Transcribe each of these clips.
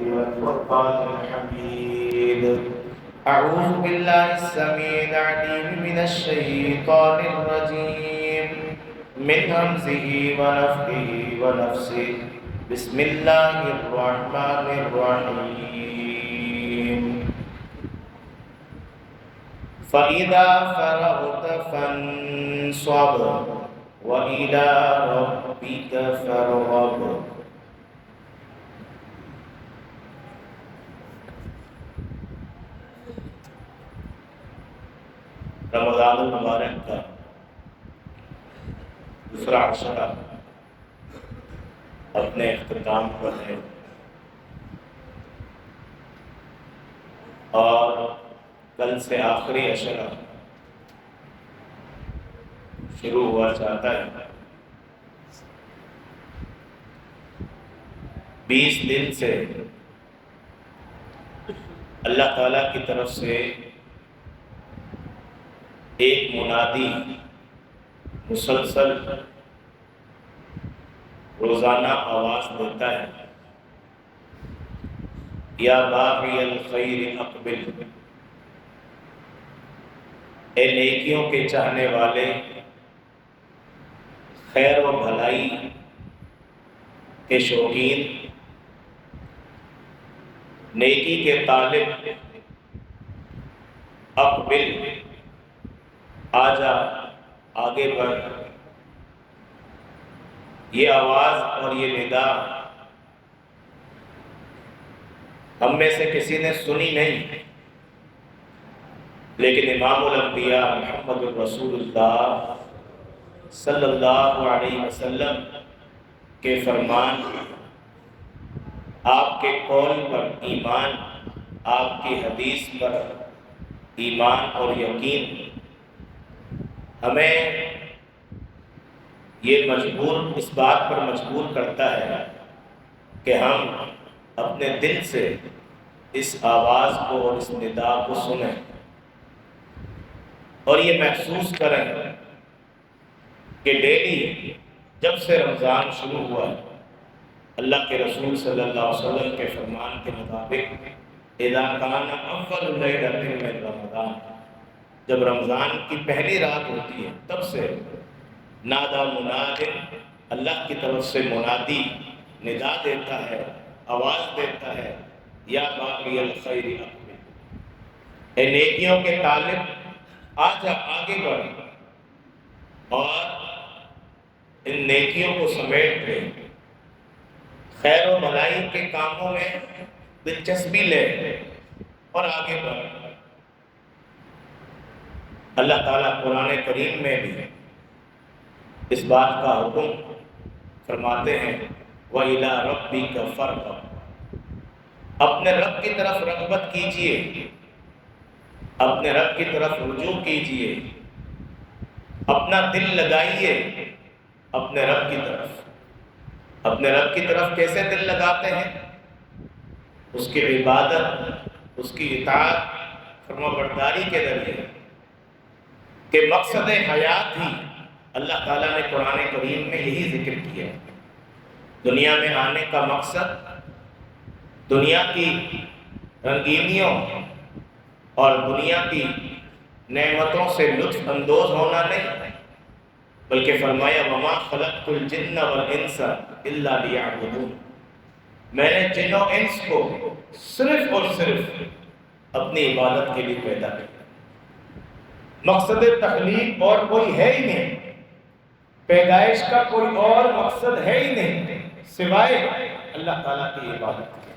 والفرقان الحميد. أعوذ بالله السميع العليم من الشيطان الرجيم من همزه ونفخه ونفسه. بسم الله الرحمن الرحيم. فإذا فرغت فانصب وإلى ربك فارغب. رمضان المبارک کا دوسرا عشرہ اپنے اختتام پر ہے اور کل سے آخری عشرہ شروع ہوا چاہتا ہے. 20 دن سے اللہ تعالیٰ کی طرف سے ایک منادی مسلسل روزانہ آواز دیتا ہے، یا باغی الخیر اقبل، اے نیکیوں کے چاہنے والے، خیر و بھلائی کے شوقین، نیکی کے طالب، اقبل، آجا، آگے بڑھ. یہ آواز اور یہ ندا ہم میں سے کسی نے سنی نہیں، لیکن امام الانبیاء محمد الرسول اللہ صلی اللہ علیہ وسلم کے فرمان، آپ کے قول پر ایمان، آپ کی حدیث پر ایمان اور یقین ہمیں یہ اس بات پر مجبور کرتا ہے کہ ہم اپنے دل سے اس آواز کو اور اس ندا کو سنیں اور یہ محسوس کریں کہ ڈیلی جب سے رمضان شروع ہوا ہے، اللہ کے رسول صلی اللہ علیہ وسلم کے فرمان کے مطابق اذا کان اول لیلۃ من رمضان، جب رمضان کی پہلی رات ہوتی ہے تب سے نادا مناد، اللہ کی طرف سے منادی ندا دیتا ہے، آواز دیتا ہے، یا باغی الخیر اقبل، اے نیکیوں کے طالب آجا، آگے بڑھ اور ان نیکیوں کو سمیٹ لے، خیر و بھلائی کے کاموں میں دلچسپی لے اور آگے بڑھ. اللہ تعالیٰ قرآن کریم میں بھی اس بات کا حکم فرماتے ہیں وَإِلَىٰ رَبِّكَ فَارْغَب، اپنے رب کی طرف رغبت کیجئے، اپنے رب کی طرف رجوع کیجئے، اپنا دل لگائیے اپنے رب کی طرف. اپنے رب کی طرف کیسے دل لگاتے ہیں؟ اس کی عبادت، اس کی اطاعت، فرمانبرداری کے ذریعے، کہ مقصد حیات ہی اللہ تعالیٰ نے قرآن کریم میں یہی ذکر کیا ہے. دنیا میں آنے کا مقصد دنیا کی رنگینیوں اور دنیا کی نعمتوں سے لطف اندوز ہونا نہیں، بلکہ فرمایا وَمَا خَلَقْتُ الْجِنَّ وَالْإِنسَ إِلَّا لِيَعْبُدُونَ، میں نے جن و انس کو صرف اور صرف اپنی عبادت کے لیے پیدا کیا. مقصد تخلیق اور کوئی ہے ہی نہیں، پیدائش کا کوئی اور مقصد ہے ہی نہیں سوائے اللہ تعالیٰ کی عبادت کے.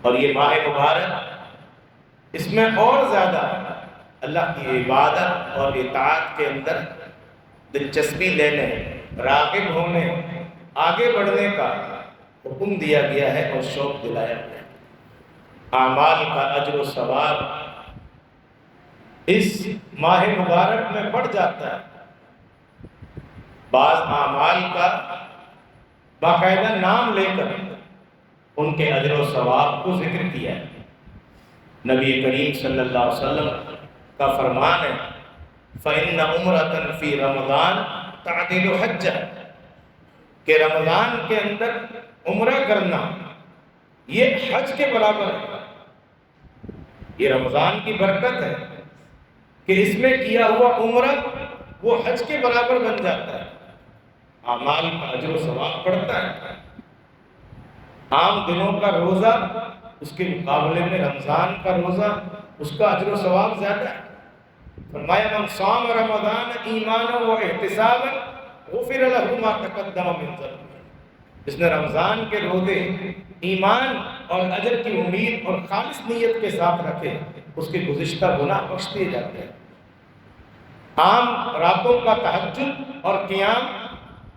اور یہ ماہ مبارک اس میں اور زیادہ اللہ کی عبادت اور اطاعت کے اندر دلچسپی لینے، راغب ہونے، آگے بڑھنے کا حکم دیا گیا ہے اور شوق دلایا گیا ہے. اعمال کا اجر و ثواب اس ماہ مبارک میں بڑھ جاتا ہے. بعض اعمال کا باقاعدہ نام لے کر ان کے اجر و ثواب کو ذکر کیا ہے. نبی کریم صلی اللہ علیہ وسلم کا فرمان ہے فَإِنَّ عُمْرَةً فِي رَمَضَانَ تعدل حجہ، کہ رمضان کے اندر عمرہ کرنا یہ حج کے برابر ہے. یہ رمضان کی برکت ہے کہ اس میں کیا ہوا عمرہ وہ حج کے برابر بن جاتا ہے. اعمال کا اجر و ثواب بڑھتا ہے. عام دنوں کا روزہ اس کے مقابلے میں رمضان کا روزہ اس کا اجر و ثواب زیادہ ہے. فرمایا من صام رمضان ایمانا و احتسابا غفر له ما تقدم من ذنبه. جس نے رمضان کے روزے ایمان اور اجر کی امید اور خالص نیت کے ساتھ رکھے اس کے گزشتہ گناہ بخش دیے جاتے ہیں. عام راتوں کا تہجد اور قیام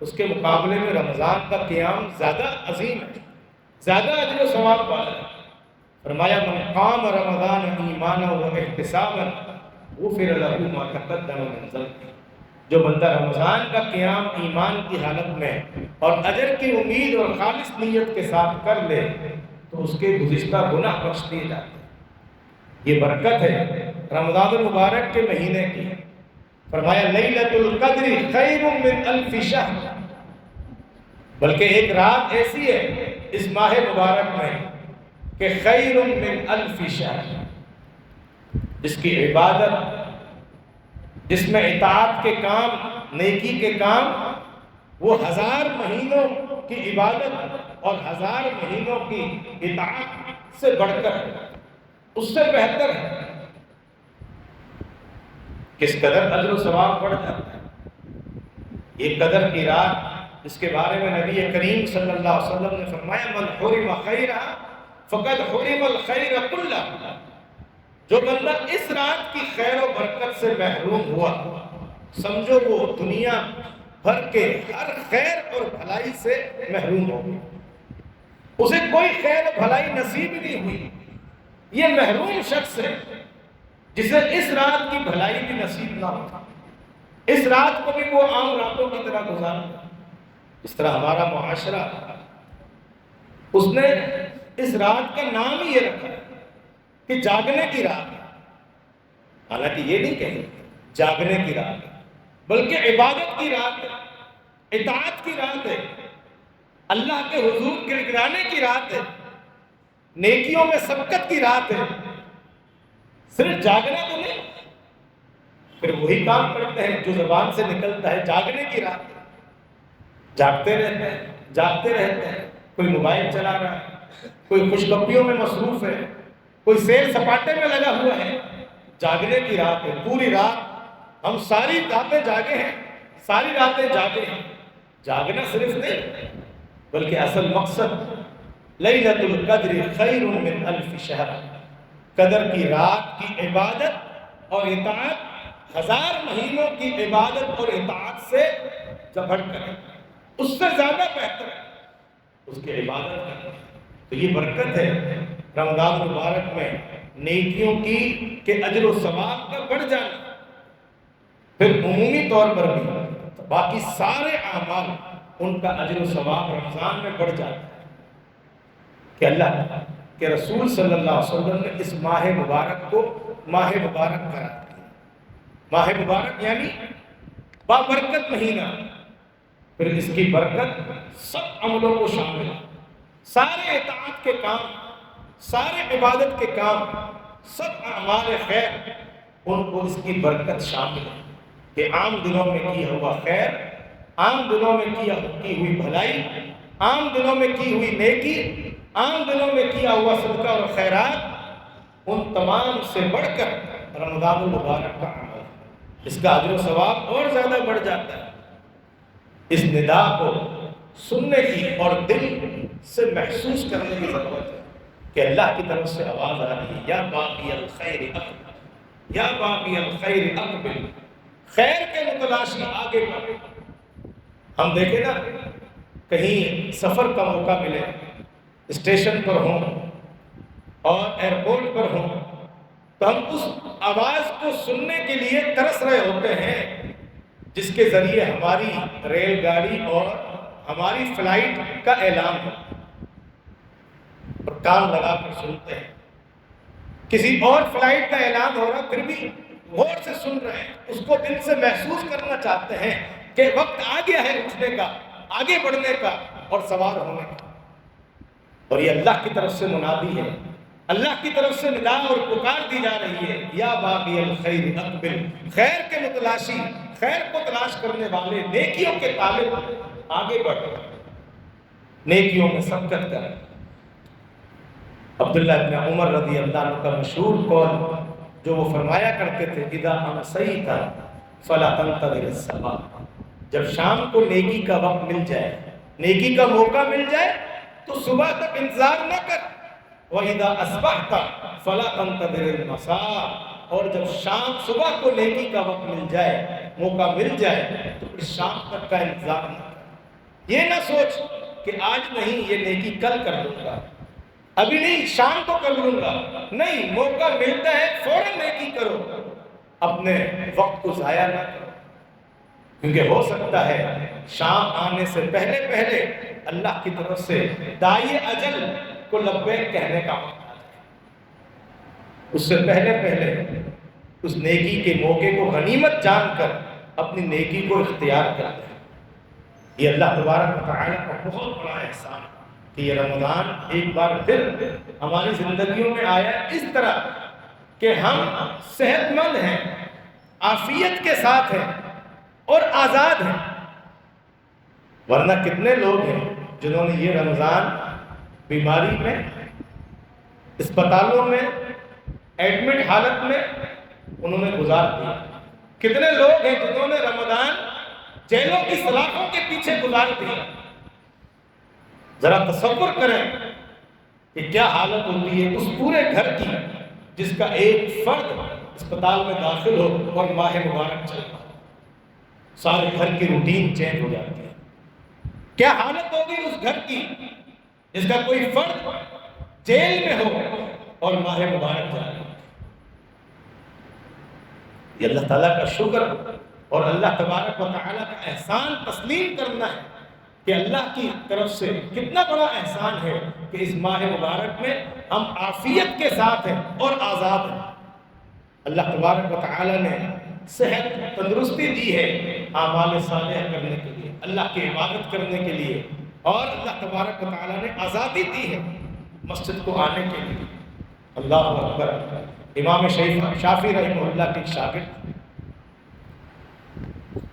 اس کے مقابلے میں رمضان کا قیام زیادہ عظیم ہے, زیادہ اجر و ثواب والا ہے. فرمایا من قام رمضان ایمانا و احتسابا غفر له ما تقدم من ذنبه. جو بندہ رمضان کا قیام ایمان کی حالت میں اور اجر کی امید اور خالص نیت کے ساتھ کر لے تو اس کے گزشتہ گناہ بخش دیے جاتے ہیں. یہ برکت ہے رمضان المبارک کے مہینے کی. فرمایا لیلۃ القدر خیر من الف شہر. بلکہ ایک رات ایسی ہے اس ماہ مبارک میں کہ خیر من الف شہر, جس کی عبادت, جس میں اطاعت کے کام, نیکی کے کام وہ 1000 مہینوں کی عبادت اور 1000 مہینوں کی اطاعت سے بڑھ کر ہے, اس سے بہتر ہے. کس قدر اجر و ثواب بڑھ جاتا ہے. یہ قدر کی رات جس کے بارے میں نبی کریم صلی اللہ علیہ وسلم نے فرمایا من حرم خیرہ فقد حرم الخیر کلہ. جو بندہ اس رات کی خیر و برکت سے محروم ہوا سمجھو وہ دنیا بھر کے ہر خیر اور بھلائی سے محروم ہو گیا. اسے کوئی خیر و بھلائی نصیب نہیں ہوئی. یہ محروم شخص ہے جسے اس رات کی بھلائی بھی نصیب نہ ہو. اس رات کو بھی وہ عام راتوں کی طرح گزارا. اس طرح ہمارا معاشرہ اس نے اس رات کا نام ہی یہ رکھا کہ جاگنے کی رات ہے. حالانکہ یہ نہیں کہیں جاگنے کی رات ہے بلکہ عبادت کی رات ہے, اطاعت کی رات ہے, اللہ کے حضور گڑگڑانے کی رات ہے, نیکیوں میں سبقت کی رات ہے. صرف جاگنا تو نہیں, پھر وہی کام کرتے ہیں جو زبان سے نکلتا ہے. جاگنے کی رات ہے, جاگتے رہتے ہیں, جاگتے رہتے ہیں. کوئی موبائل چلا رہا ہے, کوئی خوشگپیوں میں مصروف ہے, کوئی سیر سپاٹے میں لگا ہوا ہے. جاگنے کی رات ہے. پوری رات ہم ساری راتیں جاگے ہیں, ساری راتیں جاگے ہیں. جاگنا صرف نہیں بلکہ اصل مقصد لیلۃ القدر خیر من الف شہر. قدر کی رات کی عبادت اور اطاعت 1000 مہینوں کی عبادت اور اطاعت سے بڑھ کر اس سے زیادہ بہتر ہے اس کی عبادت کرنا. تو یہ برکت ہے رمضان مبارک میں نیکیوں کی کہ اجر و ثواب کا بڑھ جانا. پھر عمومی طور پر بھی باقی سارے اعمال ان کا اجر و ثواب رمضان میں بڑھ جاتا ہے کہ اللہ کہ رسول صلی اللہ علیہ وسلم نے اس ماہ مبارک کو ماہ مبارک قرار دیا. ماہ مبارک یعنی بابرکت مہینہ. پھر اس کی برکت سب عملوں کو شامل ہے. سارے اطاعت کے کام, سارے عبادت کے کام, سب اعمال خیر ان کو اس کی برکت شامل ہے کہ عام دنوں میں کیا ہوا خیر, عام دنوں میں کی ہوئی بھلائی, عام دنوں میں کی ہوئی نیکی, عام دنوں میں کیا ہوا صدقہ اور خیرات, ان تمام سے بڑھ کر رمضان المبارک کا عمل, اس کا اجر و ثواب اور زیادہ بڑھ جاتا ہے. اس ندا کو سننے کی اور دل سے محسوس کرنے کی ضرورت ہے کہ اللہ کی طرف سے آواز آ رہی ہے یا باقی الخیر اقبل, یا باقی الخیر اقبل. خیر کے متلاشی آگے بڑھ. ہم دیکھیں نا کہیں سفر کا موقع ملے, اسٹیشن پر ہوں اور ایئرپورٹ پر ہوں تو ہم اس آواز کو سننے کے لیے ترس رہے ہوتے ہیں جس کے ذریعے ہماری ریل گاڑی اور ہماری فلائٹ کا اعلان ہو, اور کان لگا کر سنتے ہیں. کسی اور فلائٹ کا اعلان ہو رہا پھر بھی غور سے سن رہے ہیں, اس کو دل سے محسوس کرنا چاہتے ہیں کہ وقت آ گیا ہے اٹھنے کا, آگے بڑھنے کا اور سوار ہونے کا۔ اور یہ اللہ کی طرف سے منادی ہے، اللہ کی طرف سے ندا اور پکار دی جا رہی ہے، یا باغی الخیر اقبل، خیر کے متلاشی، خیر کو تلاش کرنے والے، نیکیوں کے طالب، آگے بڑھ، نیکیوں میں سبقت کر۔ عبداللہ ابن عمر رضی اللہ عنہ کا مشہور قول جو وہ فرمایا کرتے تھے، اذا امسیت فلا تنتظر الصباح، جب شام کو نیکی کا وقت مل جائے، نیکی کا موقع مل جائے تو صبح تک انتظار نہ کر، وَإِذَا أَصْبَحْتَ فَلَا تَنْتَظِرِ الْمَسَاءَ، اور جب شام صبح کو نیکی کا وقت مل جائے، موقع مل جائے تو پھر شام تک کا انتظار نہ کر۔ یہ نہ سوچ کہ آج نہیں یہ نیکی کل کر لوں گا، ابھی نہیں شام کو کر لوں گا، نہیں، موقع ملتا ہے فوراً نیکی کرو، اپنے وقت کو ضائع نہ کرو، کیونکہ ہو سکتا ہے شام آنے سے پہلے پہلے اللہ کی طرف سے داعی اجل کو لبیک کہنے کا وقت آ جائے، اس سے پہلے پہلے اس نیکی کے موقع کو غنیمت جان کر اپنی نیکی کو اختیار کر دیں۔ یہ اللہ تبارک و تعالیٰ کا بہت بڑا احسان ہے کہ یہ رمضان ایک بار پھر ہماری زندگیوں میں آیا اس طرح کہ ہم صحت مند ہیں، عافیت کے ساتھ ہیں اور آزاد ہیں۔ ورنہ کتنے لوگ ہیں جنہوں نے یہ رمضان بیماری میں، اسپتالوں میں، ایڈمٹ حالت میں انہوں نے گزار دیا۔ کتنے لوگ ہیں جنہوں نے رمضان جیلوں کی سلاخوں کے پیچھے گزار دیا۔ ذرا تصور کریں کہ کیا حالت ہوتی ہے اس پورے گھر کی جس کا ایک فرد اسپتال میں داخل ہو اور ماہ مبارک چل رہا ہو، سارے گھر کی روٹین چینج ہو جاتی ہے۔ کیا حالت ہوگی اس گھر کی جس کا کوئی فرد جیل میں ہو اور ماہ مبارک جا رہا ہو۔ یہ اللہ تعالیٰ کا شکر اور اللہ تبارک و تعالیٰ کا احسان تسلیم کرنا ہے کہ اللہ کی طرف سے کتنا بڑا احسان ہے کہ اس ماہ مبارک میں ہم عافیت کے ساتھ ہیں اور آزاد ہیں۔ اللہ تبارک و تعالیٰ نے صحت، تندرستی دی ہے اعمال صالحہ کرنے کے لیے، اللہ کی عبادت کرنے کے لیے، اور اللہ تبارک و تعالیٰ نے آزادی دی ہے مسجد کو آنے کے لیے۔ اللہ اکبر۔ امام شافعی رحمہ اللہ کے شاگرد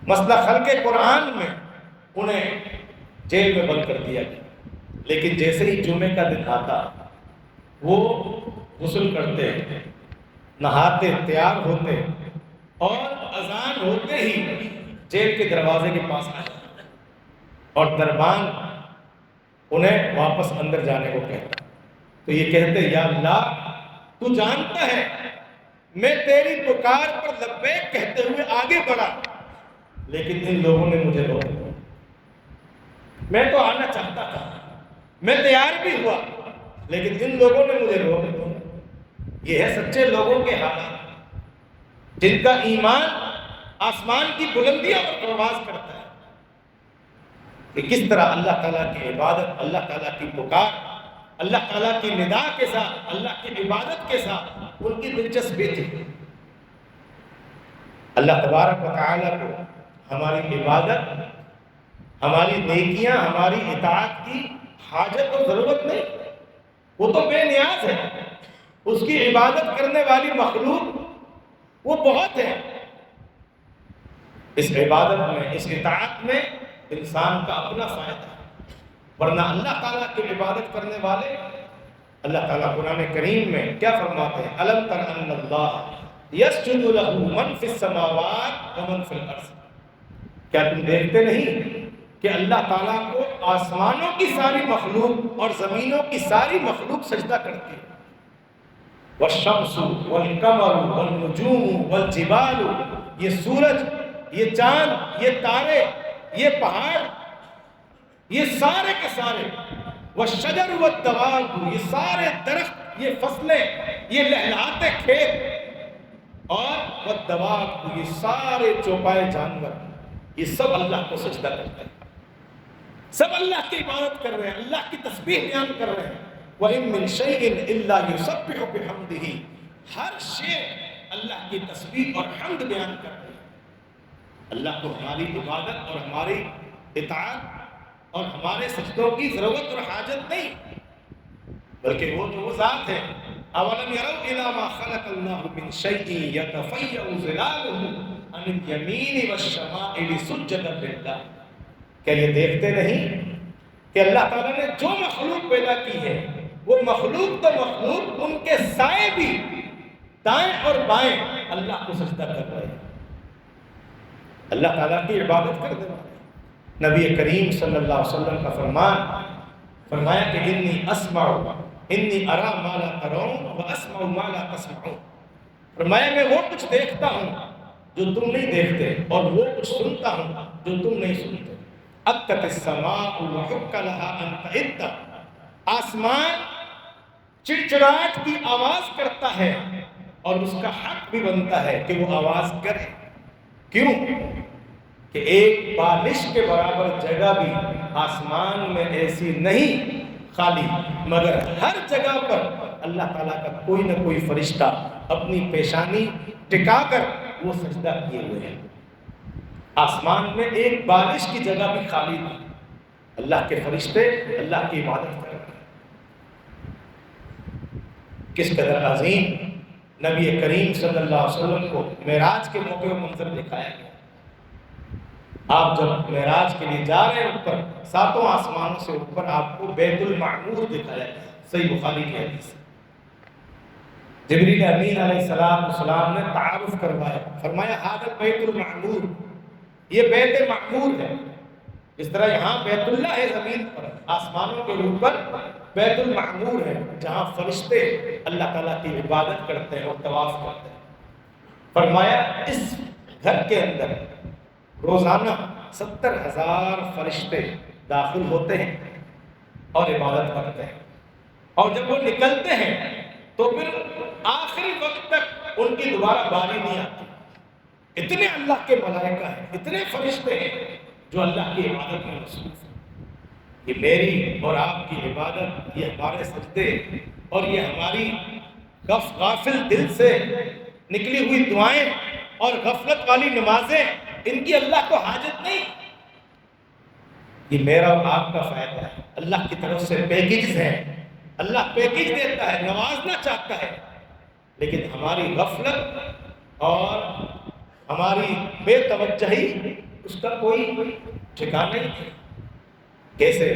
مسئلہ خلق قرآن میں انہیں جیل میں بند کر دیا گیا، لیکن جیسے ہی جمعے کا دن آتا وہ غسل کرتے، نہاتے، تیار ہوتے اور اذان ہوتے ہی جیل کے دروازے کے پاس آ جاتے اور دربان انہیں واپس اندر جانے کو کہتا، تو یہ کہتے، یا اللہ تو جانتا ہے میں تیری پکار پر لبیک کہتے ہوئے آگے بڑھا، لیکن ان لوگوں نے مجھے روک دیا۔ میں تو آنا چاہتا تھا، میں تیار بھی ہوا، لیکن ان لوگوں نے مجھے روک دیا۔ یہ ہے سچے لوگوں کے حالات، جن کا ایمان آسمان کی بلندیوں پر پرواز کرتا ہے، کہ کس طرح اللہ تعالیٰ کی عبادت، اللہ تعالیٰ کی پکار، اللہ تعالیٰ کی ندا کے ساتھ، اللہ کی عبادت کے ساتھ ان کی دلچسپی تھی۔ اللہ تبارک و تعالیٰ کو ہماری عبادت، ہماری نیکیاں، ہماری اطاعت کی حاجت اور ضرورت نہیں، وہ تو بے نیاز ہے۔ اس کی عبادت کرنے والی مخلوق وہ بہت ہے۔ اس عبادت میں، اس اطاعت میں انسان کا اپنا فائدہ ہے، ورنہ اللہ تعالیٰ کی عبادت کرنے والے، اللہ تعالیٰ قرآن کریم میں کیا فرماتے ہیں، أَلَمْ تَرَ أَنَّ اللَّهَ يَسْجُدُ لَهُ مَنْ فِي السَّمَاوَاتِ وَمَنْ فِي الْأَرْضِ، کیا تم دیکھتے نہیں کہ اللہ تعالیٰ کو آسمانوں کی ساری مخلوق اور زمینوں کی ساری مخلوق سجدہ کرتی ہے۔ وَالشَّمْسُ وَالْقَمَرُ وَالنُّجُومُ وَالْجِبَالُ، یہ سورج، یہ چاند، یہ تارے، یہ پہاڑ، یہ سارے کے سارے، وَالشَّجَرُ وَالدَّوَابُ، یہ سارے درخت، یہ فصلیں، یہ لہلاتے کھیت، اور وَالدَّوَابُ، یہ سارے چوپائے جانور، یہ سب اللہ کو سجدہ کرتے ہیں، سب اللہ کی عبادت کر رہے ہیں، اللہ کی تسبیح بیان کر رہے ہیں۔ وَإِن مِّن شَيْءٍ إِلَّا يُسَبِّحُ بِحَمْدِهِ، ہر شے اللہ کی تسبیح اور حمد بیان کر رہے ہیں۔ اللہ کو ہماری عبادت اور ہماری اطاعت اور ہمارے سجدوں کی ضرورت اور حاجت نہیں، بلکہ وہ تو وہ ذات ہے۔ اولم یروا الی ما خلق اللہ من شیء یتفیأ ظلالہ عن الیمین والشمائل سجدا للہ، کیا یہ دیکھتے نہیں کہ اللہ تعالیٰ نے جو مخلوق پیدا کی ہے وہ مخلوق تو مخلوق، ان کے سائے بھی دائیں اور بائیں اللہ کو سجدہ کر رہے ہیں، اللہ تعالیٰ کی عبادت کر رہے ہیں۔ نبی کریم صلی اللہ علیہ وسلم کا فرمایا کہ انی ارا ما لا ترون واسمع ما لا تسمعون، فرمایا میں وہ کچھ دیکھتا ہوں جو تم نہیں دیکھتے، اور وہ کچھ سنتا ہوں جو تم نہیں سنتے۔ اکت السماء وحق لها ان تعد، آسمان چڑچڑاہٹ کی آواز کرتا ہے اور اس کا حق بھی بنتا ہے کہ وہ آواز کرے، کیوں کہ ایک بالش کے برابر جگہ بھی آسمان میں ایسی نہیں خالی، مگر ہر جگہ پر اللہ تعالیٰ کا کوئی نہ کوئی فرشتہ اپنی پیشانی ٹکا کر وہ سجدہ کیے ہوئے ہیں۔ آسمان میں ایک بالش کی جگہ بھی خالی نہیں، اللہ کے فرشتے اللہ کی عبادت کر رہے ہیں۔ کس قدر عظیم نبی کریم صلی اللہ علیہ وسلم کو معراج کے موقع پر منظر دکھایا گیا۔ آپ جب معراج کے لیے جا رہے ہیں اوپر، ساتوں آسمانوں سے اوپر آپ کو بیت المعمور دکھایا گیا، صحیح بخاری کی حدیث ہے۔ جبریل امین علیہ السلام نے تعارف کروایا، فرمایا ھذا بیت المعمور، یہ بیت معمور ہے۔ اس طرح یہاں بیت اللہ ہے زمین پر، آسمانوں کے اوپر بیت المعمور ہے جہاں فرشتے اللہ تعالیٰ کی عبادت کرتے ہیں اور طواف کرتے ہیں۔ فرمایا اس گھر کے اندر روزانہ 70,000 فرشتے داخل ہوتے ہیں اور عبادت کرتے ہیں، اور جب وہ نکلتے ہیں تو پھر آخری وقت تک ان کی دوبارہ باری نہیں آتی۔ اتنے اللہ کے ملائکہ ہیں، اتنے فرشتے ہیں جو اللہ کی عبادت میں مصروف ہیں۔ یہ میری اور آپ کی عبادت، یہ ہمارے سجدے اور یہ ہماری غافل دل سے نکلی ہوئی دعائیں اور غفلت والی نمازیں، ان کی اللہ کو حاجت نہیں، یہ میرا اور آپ کا فائدہ ہے، اللہ کی طرف سے پیکیجز ہیں، اللہ پیکیج دیتا ہے، نوازنا چاہتا ہے، لیکن ہماری غفلت اور ہماری بے توجہی اس کا کوئی ٹھکانہ نہیں۔ کیسے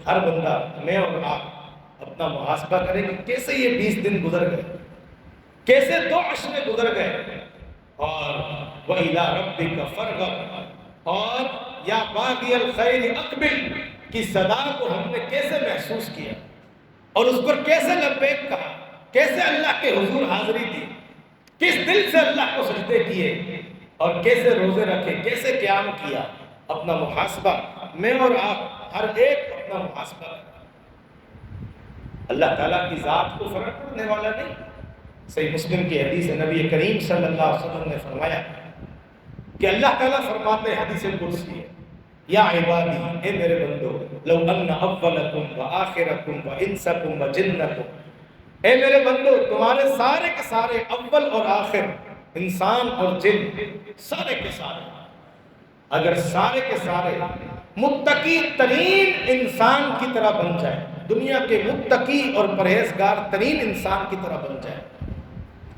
ہر بندہ، میں اور آپ اپنا محاسبہ کریں کہ کیسے یہ 20 دن گزر گئے، کیسے 2 عشرے گزر گئے، اور وَإِلَىٰ رَبِّكَ فَارْغَب اور یا باغی الخیر اقبل کی صدا کو ہم نے کیسے محسوس کیا اور اس پر کیسے لبیک کہا، کیسے اللہ کے حضور حاضری دی، کس دل سے اللہ کو سجدے کیے اور کیسے روزے رکھے، کیسے قیام کیا۔ اپنا محاسبہ میں اور آپ ہر ایک اپنا محاسبہ کریں۔ اللہ تعالیٰ کی ذات کو فرق پڑنے والا نہیں۔ صحیح مسلم کی حدیث ہے، نبی کریم صلی اللہ علیہ وسلم نے فرمایا کہ اللہ تعالیٰ فرماتے ہیں، حدیث قدسی ہے، یا عبادی، اے میرے بندو، لو ان اولکم و آخرکم و انسکم و جنکم، اے میرے بندو تمہارے سارے کے سارے اول اور آخر، انسان اور جن، سارے کے سارے، اگر سارے کے سارے متقی ترین انسان کی طرح بن جائے، دنیا کے متقی اور پرہیزگار ترین انسان کی طرح بن جائے،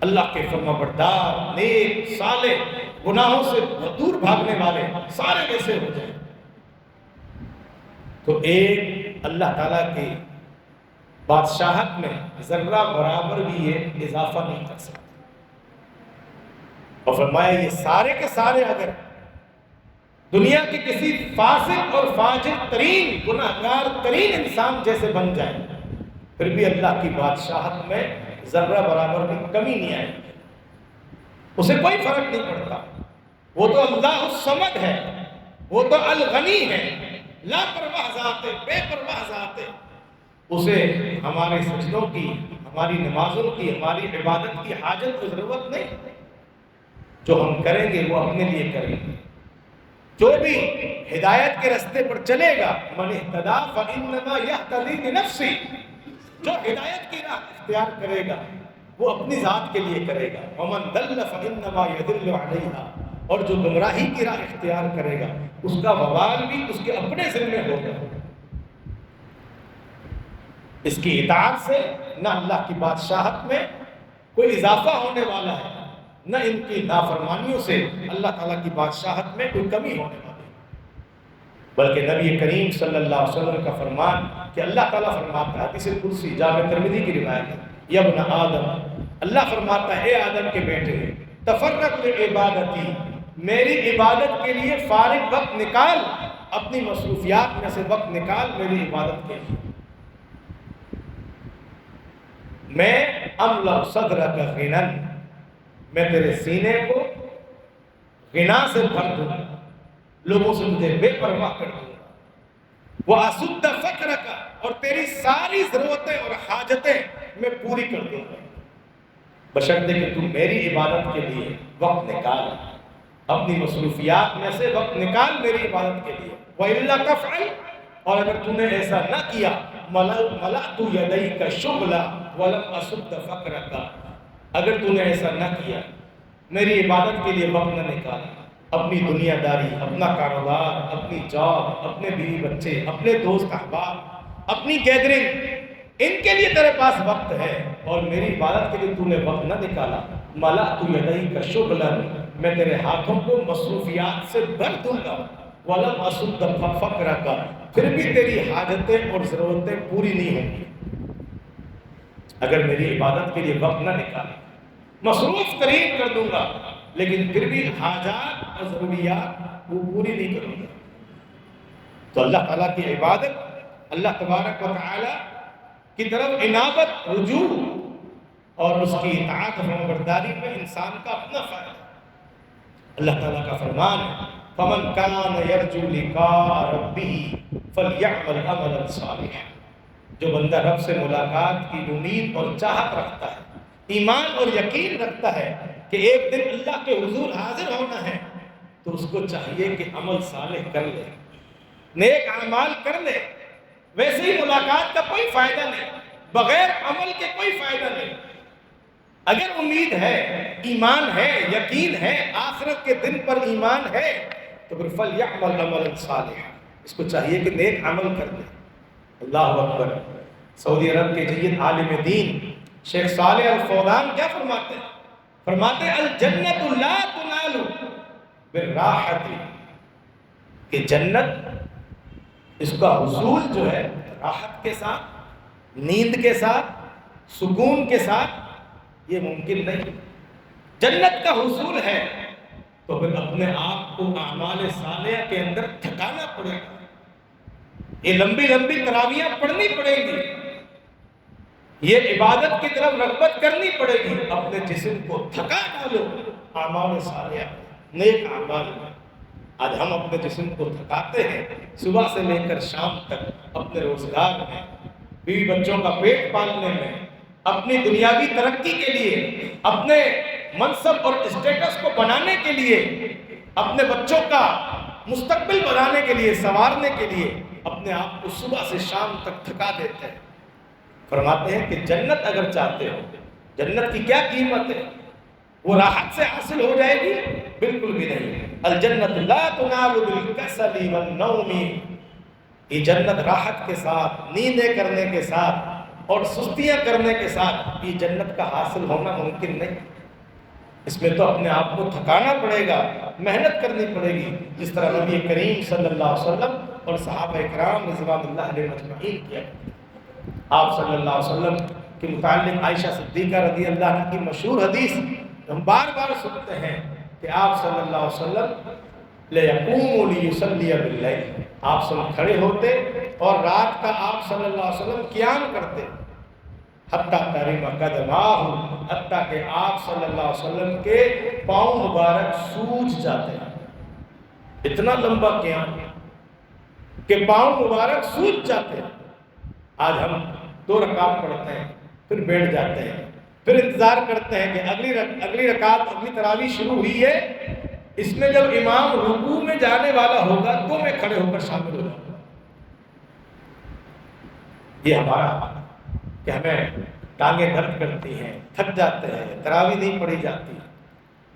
اللہ کے فرما بردار، نیک، صالح، گناہوں سے دور بھاگنے والے سارے ویسے ہو جائیں، تو ایک اللہ تعالیٰ کی بادشاہت میں ذرہ برابر بھی یہ اضافہ نہیں کر سکتے۔ اور فرمایا یہ سارے کے سارے اگر دنیا کے کسی فاسق اور فاجر ترین، گناہگار ترین انسان جیسے بن جائیں، پھر بھی اللہ کی بادشاہت میں ذرہ برابر بھی کمی نہیں آئے گی، اسے کوئی فرق نہیں پڑتا۔ وہ تو اللہ الصمد ہے، وہ تو الغنی ہے، لا پرواہ ذات ہے، بے پرواہ ذات ہے، اسے ہمارے سجدوں کی، ہماری نمازوں کی، ہماری عبادت کی حاجت کی ضرورت نہیں۔ جو ہم کریں گے وہ اپنے لیے کریں گے۔ جو بھی ہدایت کے راستے پر چلے گا، من اہتدی فانما یہتدی لنفسہ، جو ہدایت کی راہ اختیار کرے گا وہ اپنی ذات کے لیے کرے گا، ومن ضل فانما یضل علیہا، اور جو گمراہی کی راہ اختیار کرے گا اس کا وبال بھی اس کے اپنے ذمہ ہوگا۔ اس کی اطاعت سے نہ اللہ کی بادشاہت میں کوئی اضافہ ہونے والا ہے، نہ ان کی نافرمانیوں سے اللہ تعالیٰ کی بادشاہت میں کوئی کمی ہونے والی ہے۔ بلکہ نبی کریم صلی اللہ علیہ وسلم کا فرمان کہ اللہ تعالیٰ فرماتا ہے، حدیث قدسی جامع ترمذی کی روایت ہے، یا ابن آدم، اللہ فرماتا ہے اے آدم کے بیٹے، تفرق لعبادتی، میری عبادت کے لیے فارغ وقت نکال، اپنی مصروفیات میں سے وقت نکال میری عبادت کے لیے۔ میں املأ صدرک غنًا، میں تیرے سینے کو غنا سے بھر دوں گا، لوگوں سے تجھے بے پرواہ کر دوں گا، وَأَسُدَّ فَقْرَكَ، اور تیری ساری ضرورتیں اور حاجتیں میں پوری کر دوں گا، بشرطے کہ تم میری عبادت کے لیے وقت نکال، اپنی مصروفیات میں سے وقت نکال میری عبادت کے لیے۔ وَإِلَّا تَفْعَلْ، اور اگر تم نے ایسا نہ کیا، مَلَأْتُ يَدَيْكَ شُغْلًا وَلَمْ أَسُدَّ فَقْرَكَ، اگر تم نے ایسا نہ کیا، میری عبادت کے لیے وقت نہ نکالا، اپنی دنیا داری، اپنا کاروبار، اپنی جاب، اپنے بیوی بچے، اپنے دوست احباب، اپنی گیدرنگ، ان کے لیے تیرے پاس وقت ہے اور میری عبادت کے لیے تو نے وقت نہ نکالا، مَلَأْتُ يَدَيْكَ شُغْلًا، میں تیرے ہاتھوں کو مصروفیات سے بھر دوں گا، وَلَمْ أَسُدَّ فَقْرَكَ، پھر بھی تیری حاجتیں اور ضرورتیں پوری نہیں ہوں گی اگر میری عبادت کے لیے وقت نہ نکالا، مصروف ترین کر دوں گا لیکن پھر بھی حاجات اور ضروریات وہ پوری نہیں کروں گا۔ تو اللہ تعالیٰ کی عبادت، اللہ تبارک و تعالیٰ کی طرف انابت، رجوع اور اس کی اطاعت و فرمانبرداری میں انسان کا اپنا فائدہ۔ اللہ تعالیٰ کا فرمان ہے، فَمَنْ كَانَ يَرْجُو لِقَاءَ رَبِّهِ فَلْيَعْمَلْ عَمَلًا صَالِحًا، جو بندہ رب سے ملاقات کی امید اور چاہت رکھتا ہے، ایمان اور یقین رکھتا ہے کہ ایک دن اللہ کے حضور حاضر ہونا ہے، تو اس کو چاہیے کہ عمل صالح کر لے، نیک اعمال کر لے۔ ویسے ہی ملاقات کا کوئی فائدہ نہیں، بغیر عمل کے کوئی فائدہ نہیں۔ اگر امید ہے، ایمان ہے، یقین ہے، آخرت کے دن پر ایمان ہے، تو پھر فَلْيَعْمَلْ عَمَلًا صَالِحًا، اس کو چاہیے کہ نیک عمل کر لے۔ اللہ اکبر۔ سعودی عرب کے جید عالم دین شیخ صالح الفوزان کیا فرماتے ہیں؟ فرماتے ہیں الجنت لا تنال بالراحت، کہ جنت، اس کا حصول جو ہے راحت کے ساتھ، نیند کے ساتھ، سکون کے ساتھ یہ ممکن نہیں۔ جنت کا حصول ہے تو پھر اپنے آپ کو اعمال صالحہ کے اندر تھکانا پڑے گا، یہ لمبی لمبی تراویحاں پڑھنی پڑیں گی، یہ عبادت کی طرف رغبت کرنی پڑے گی، اپنے جسم کو تھکا ڈالو اعمال صالحہ، نیک اعمال میں۔ آج ہم اپنے جسم کو تھکاتے ہیں صبح سے لے کر شام تک، اپنے روزگار میں، بیوی بچوں کا پیٹ پالنے میں، اپنی دنیاوی ترقی کے لیے، اپنے منصب اور اسٹیٹس کو بنانے کے لیے، اپنے بچوں کا مستقبل بنانے کے لیے، سنوارنے کے لیے اپنے آپ کو صبح سے شام تک تھکا دیتے ہیں۔ فرماتے ہیں کہ جنت اگر چاہتے ہو، جنت کی کیا قیمت ہے؟ وہ راحت سے حاصل ہو جائے گی؟ بالکل بھی نہیں۔ الجنت لا تنال بالکسل والنوم، یہ جنت راحت کے ساتھ، نیندیں کرنے کے ساتھ اور سستیاں کرنے کے ساتھ یہ جنت کا حاصل ہونا ممکن نہیں۔ اس میں تو اپنے آپ کو تھکانا پڑے گا، محنت کرنی پڑے گی، جس طرح نبی کریم صلی اللہ علیہ وسلم اور صحابہ اکرام رضوان اللہ علیہم اجمعین کیا۔ آپ صلی اللہ علیہ وسلم کے متعلق عائشہ صدیقہ رضی اللہ عنہ کی مشہور حدیث ہم بار بار سنتے ہیں کہ آپ صلی اللہ علیہ وسلم لَيَقُومُ لِيُصَلِّيَ بِاللَّيْلِ، آپ سب کھڑے ہوتے اور رات کا آپ صلی اللہ علیہ وسلم قیام کرتے، حتیٰ تَرِمَ قَدَمَاهُ، حتیٰ کہ آپ صلی اللہ علیہ وسلم کے پاؤں مبارک سوج جاتے ہیں، اتنا لمبا قیام کہ پاؤں مبارک سوج جاتے ہیں۔ آج ہم 2 رکعت پڑھتے ہیں، پھر بیٹھ جاتے ہیں، پھر انتظار کرتے ہیں کہ اگلی رکعت، اگلی تراویح شروع ہوئی ہے، اس میں جب امام رکوع میں جانے والا ہوگا تو میں کھڑے ہو کر شامل ہو جاؤں گا۔ یہ ہمارا کہ ہمیں ٹانگیں درد کرتی ہیں، تھک جاتے ہیں، تراویح نہیں پڑھی جاتی،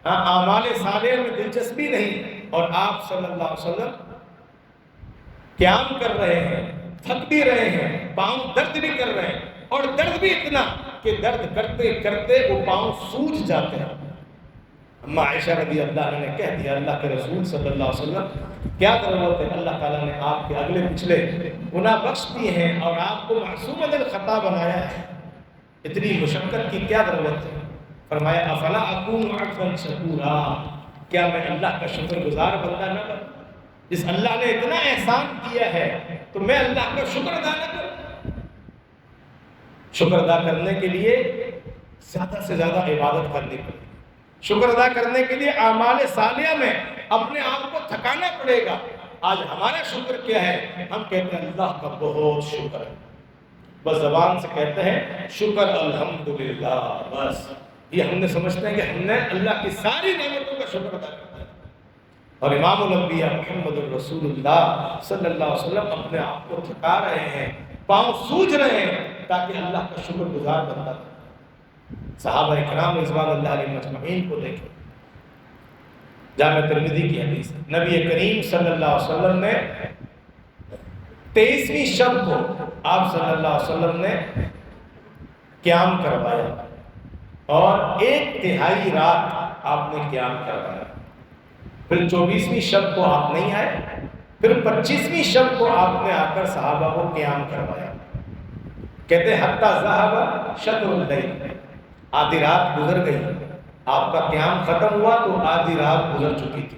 ہاں اعمال صالحہ میں دلچسپی نہیں، اور آپ صلی اللہ علیہ وسلم قیام کر رہے ہیں، تھک بھی رہے ہیں، پاؤں درد بھی کر رہے ہیں، اور درد بھی اتنا کہ درد کرتے کرتے وہ پاؤں سوج جاتے ہیں۔ اما عائشہ رضی اللہ عنہ نے کہہ دیا اللہ کے رسول صلی اللہ علیہ وسلم کیا ضرورت ہے، اللہ تعالیٰ نے آپ کے اگلے پچھلے گناہ بخش دیے ہیں اور آپ کو معصوم من الخطا بنایا ہے، اتنی مشقت کی کیا ضرورت ہے؟ فرمایا افلا اکون عبدا شکورا، کیا میں اللہ کا شکر گزار بندہ نہ بنوں؟ جس اللہ نے اتنا احسان کیا ہے تو میں اللہ کا شکر ادا نہ کروں؟ شکر ادا کرنے کے لیے زیادہ سے زیادہ عبادت کرنی پڑے گی، شکر ادا کرنے کے لیے اعمال صالحہ میں اپنے آپ کو تھکانا پڑے گا۔ آج ہمارا شکر کیا ہے؟ ہم کہتے ہیں اللہ کا بہت شکر ہے، بس زبان سے کہتے ہیں شکر الحمدللہ، بس یہ ہم نے سمجھتے ہیں کہ ہم نے اللہ کی ساری نعمتوں کا شکر ادا کرنا ہے۔ اور امام الانبیاء محمد الرسول اللہ صلی اللہ علیہ وسلم اپنے آپ کو تھکا رہے ہیں، پاؤں سوج رہے ہیں تاکہ اللہ کا شکر گزار بندہ بنے۔ صحابہ اکرام رضوان اللہ علیہ مجمعین کو دیکھیں، جامع ترمذی کی حدیث ہے، نبی کریم صلی اللہ علیہ وسلم نے 23ویں شب کو آپ صلی اللہ علیہ وسلم نے قیام کروایا اور 1/3 رات آپ نے قیام کروایا، پھر 24ویں شب کو آپ نہیں آئے، پھر 25ویں شب کو آپ نے آ کر صحابہ کو قیام کروایا۔ کہتے ہیں حتی ذہب شطر اللیل، آدھی رات گزر گئی، آپ کا قیام ختم ہوا تو آدھی رات گزر چکی تھی۔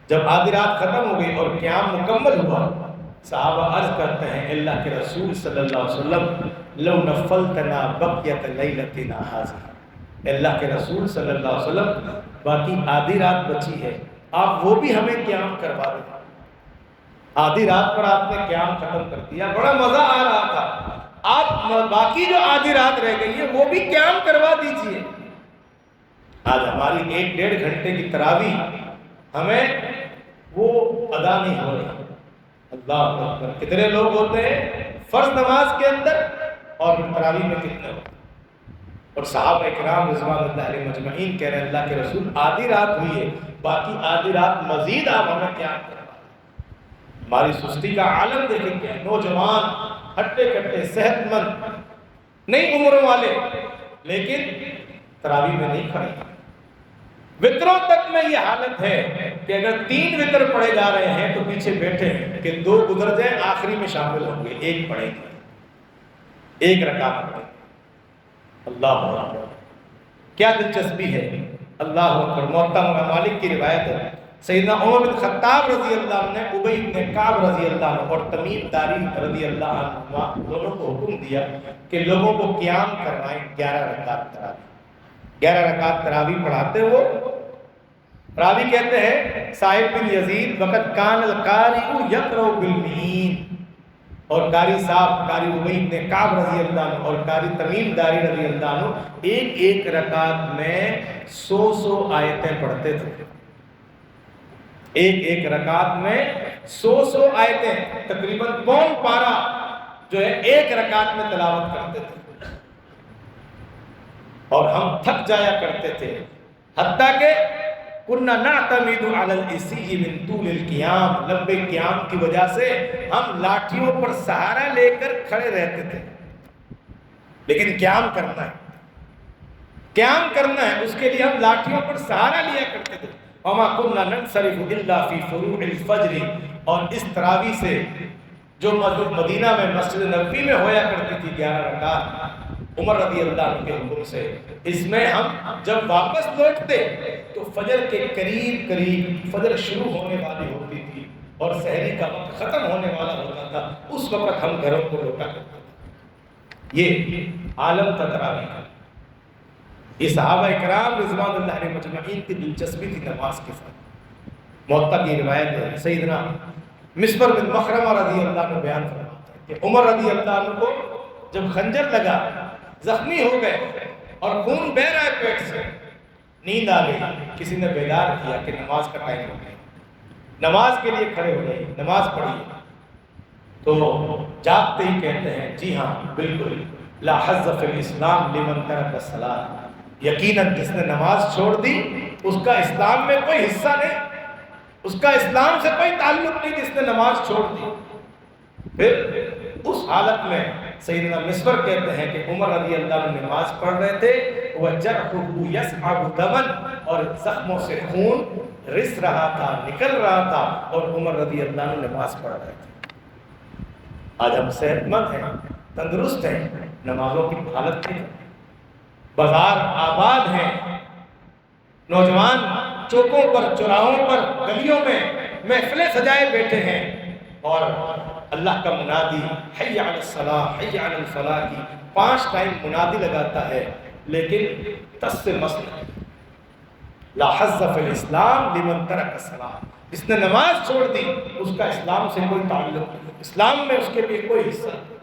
جب آدھی رات ختم ہو گئی اور قیام مکمل ہوا، صحابہ عرض کرتے ہیں اللہ کے رسول صلی اللہ علیہ وسلم لو نفلتنا بقیت لیلتنا ھذہ، اللہ کے رسول صلی اللہ علیہ وسلم باقی آدھی رات بچی ہے، آپ وہ بھی ہمیں قیام کروا دیں۔ آدھی رات پر آپ نے قیام ختم کر دیا، بڑا مزہ آ رہا تھا، آپ باقی جو آدھی رات رہ گئی ہے وہ بھی قیام کروا دیجئے۔ آج ہماری 1-1.5 گھنٹے کی تراویح ہمیں وہ ادا نہیں ہو رہی۔ اللہ اکبر، کتنے لوگ ہوتے ہیں فرض نماز کے اندر اور تراویح میں کتنے ہوتے ہیں؟ اور صحابہ اکرام رضوان اللہ علیہ مجمعین کہہ رہے ہیں اللہ کے رسول آدھی رات ہوئی ہے، باقی آدھی رات مزید آپ ہمیں قیام کروا دیں۔ ہماری سستی کا عالم دیکھیں کیا، نوجوان ہٹے کٹے صحت مند نئی عمروں والے لیکن تراویح میں نہیں کھڑے۔ وطروں تک میں یہ حالت ہے کہ اگر 3 وطر پڑھے جا رہے ہیں تو پیچھے بیٹھے ہیں کہ 2 گزر جائیں آخری میں شامل ہوں گے، 1 پڑھیں گے، 1 رکعت پڑھیں گے۔ اللہ اکبر، کیا دلچسپی ہے، اللہ اکبر۔ موطا مالک کی روایت ہے سیدنا عمر بن خطاب رضی اللہ عنہ نے ابی بن کعب رضی اللہ عنہ اور تمیم داری رضی اللہ عنہ دونوں کو حکم دیا کہ لوگوں کو قیام کروائیں 11 رکعت تراویح۔ 11 رکعت تراویح پڑھاتے ہو، راوی کہتے ہیں صاحب بن یزید وقت کان القاری یقرأ بالمئین، اور قاری صاحب قاری ابی بن کعب رضی اللہ عنہ اور قاری تمیم داری رضی اللہ عنہ ایک رکعت میں 100 آیتیں پڑھتے تھے، ایک رکعت میں 100 آیتیں، تقریباً پون پارہ جو ہے 1 رکعت میں تلاوت کرتے تھے، اور ہم تھک جایا کرتے تھے، حتیٰ کہ کننا نعتمد علی العصی من طول القیام، لمبے قیام کی وجہ سے ہم لاٹھیوں پر سہارا لے کر کھڑے رہتے تھے، لیکن قیام کرنا ہے، قیام کرنا ہے، اس کے لیے ہم لاٹھیوں پر سہارا لیا کرتے تھے۔ وما كنا ننصرف الا في فروع الفجر، اور اس تراویح سے جو مدینہ میں مسجد نبوی میں ہویا کرتی تھی 11 رکعت عمر رضی اللہ عنہ کے حکم سے، اس میں ہم جب واپس لوٹتے تو فجر کے قریب فجر شروع ہونے والی ہوتی تھی اور سحری کا وقت ختم ہونے والا ہوتا تھا، اس وقت ہم گھروں کو لوٹا کرتے تھے۔ یہ عالم تھا تراویح کا۔ یہ صحابہ اکرام رضوان اللہ علیہ مجمعین کی دلچسپی تھی نماز کے ساتھ۔ موطا کی روایت ہے سیدنا مسور بن مخرمہ رضی اللہ عنہ بیان فرماتے ہیں کہ عمر رضی اللہ عنہ کو جب خنجر لگا، زخمی ہو گئے اور خون بہہ رہا ہے پیٹ سے، نیند آ گئی، کسی نے بیدار کیا کہ نماز کا ٹائم ہو گیا، نماز کے لیے کھڑے ہو گئے، نماز پڑھی، تو جاگتے ہی کہتے ہیں جی ہاں بالکل، لا حظ فی الاسلام لمن ترک الصلاۃ، یقیناً جس نے نماز چھوڑ دی اس کا اسلام میں کوئی حصہ نہیں، اس کا اسلام سے کوئی تعلق نہیں جس نے نماز چھوڑ دی۔ پھر اس حالت میں سیدنا مسور کہتے ہیں کہ عمر رضی اللہ عنہ نماز پڑھ رہے تھے وَجَرْحُهُ يَسْعَبُ دَمًا، اور زخموں سے خون رس رہا تھا، نکل رہا تھا، اور عمر رضی اللہ عنہ نماز پڑھ رہے تھے۔ آج ہم صحت مند ہیں، تندرست ہیں، نمازوں کی حالت نہیں، بازار آباد ہیں، نوجوان چوکوں پر، چوراہوں پر، گلیوں میں محفلیں سجائے بیٹھے ہیں، اور اللہ کا منادی حی علی الصلاۃ حی علی الفلاح کی 5 ٹائم منادی لگاتا ہے، لیکن تس سے مس نہیں۔ لا حظ فی الاسلام لمن ترک الصلاۃ، جس نے نماز چھوڑ دی اس کا اسلام سے کوئی تعلق نہیں، اسلام میں اس کے لیے کوئی حصہ نہیں۔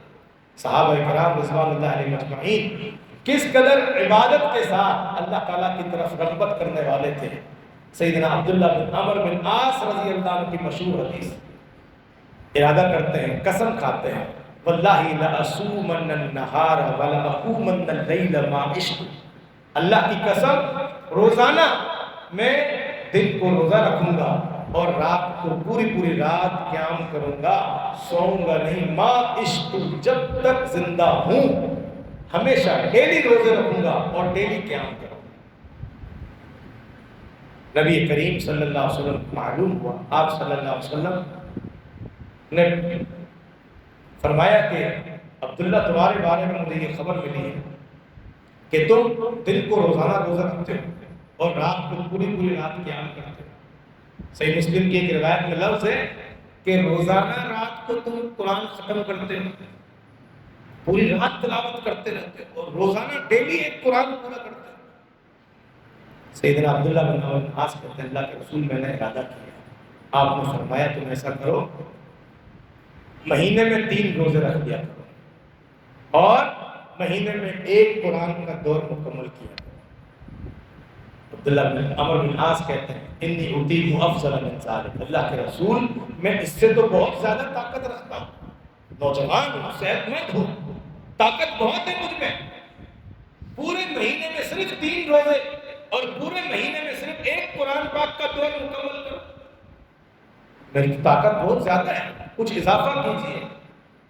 صحابہ کرام رضوان اللہ علیہم اجمعین کس قدر عبادت کے ساتھ اللہ تعالیٰ کی طرف رغبت کرنے والے تھے۔ سیدنا عبداللہ بن عمرو بن عاص رضی اللہ عنہ کی مشہور حدیث، ارادہ کرتے ہیں، قسم کھاتے ہیں، واللہ لأصومن النہار ولأقومن اللیل ما عشت، اللہ کی قسم روزانہ میں دن کو روزہ رکھوں گا اور رات کو پوری رات قیام کروں گا، سوؤں گا نہیں، ما عشت، جب تک زندہ ہوں ہمیشہ ڈیلی روزے رکھوں گا اور ڈیلی قیام کروں گا۔ نبی کریم صلی اللہ علیہ وسلم معلوم ہوا، آپ صلی اللہ علیہ وسلم نے فرمایا کہ عبداللہ تمہارے بارے میں مجھے یہ خبر ملی ہے کہ تم دن کو روزانہ روزہ رکھتے ہو اور رات کو پوری رات قیام کرتے ہو۔ صحیح مسلم کی ایک روایت میں لفظ ہے کہ روزانہ رات کو تم قرآن ختم کرتے ہو، پوری رات تلاوت کرتے رہتے ہو، اور روزانہ ڈیلی ایک قرآن پورا کرتے ہو۔ سیدنا عبداللہ بن عمرو بن عاص کہتے ہیں اللہ کے رسول میں نے ارادہ کیا، آپ نے فرمایا تم ایسا کرو، مہینے میں 3 روزے رکھ دیا کرو اور مہینے میں 1 قرآن کا دور مکمل کیا کرو۔ عبداللہ بن عمرو بن عاص کہتے ہیں انی اطیق افضل من ذلک، اللہ کے رسول میں اس سے تو بہت زیادہ طاقت رکھتا ہوں، نوجوان ہوں، صحت مند ہوں، طاقت بہت ہے مجھ میں، پورے مہینے میں صرف 3 روزے اور پورے مہینے میں صرف 1 قرآن پاک کا دور مکمل کرو، میری طاقت بہت زیادہ ہے، کچھ اضافہ کیجیے۔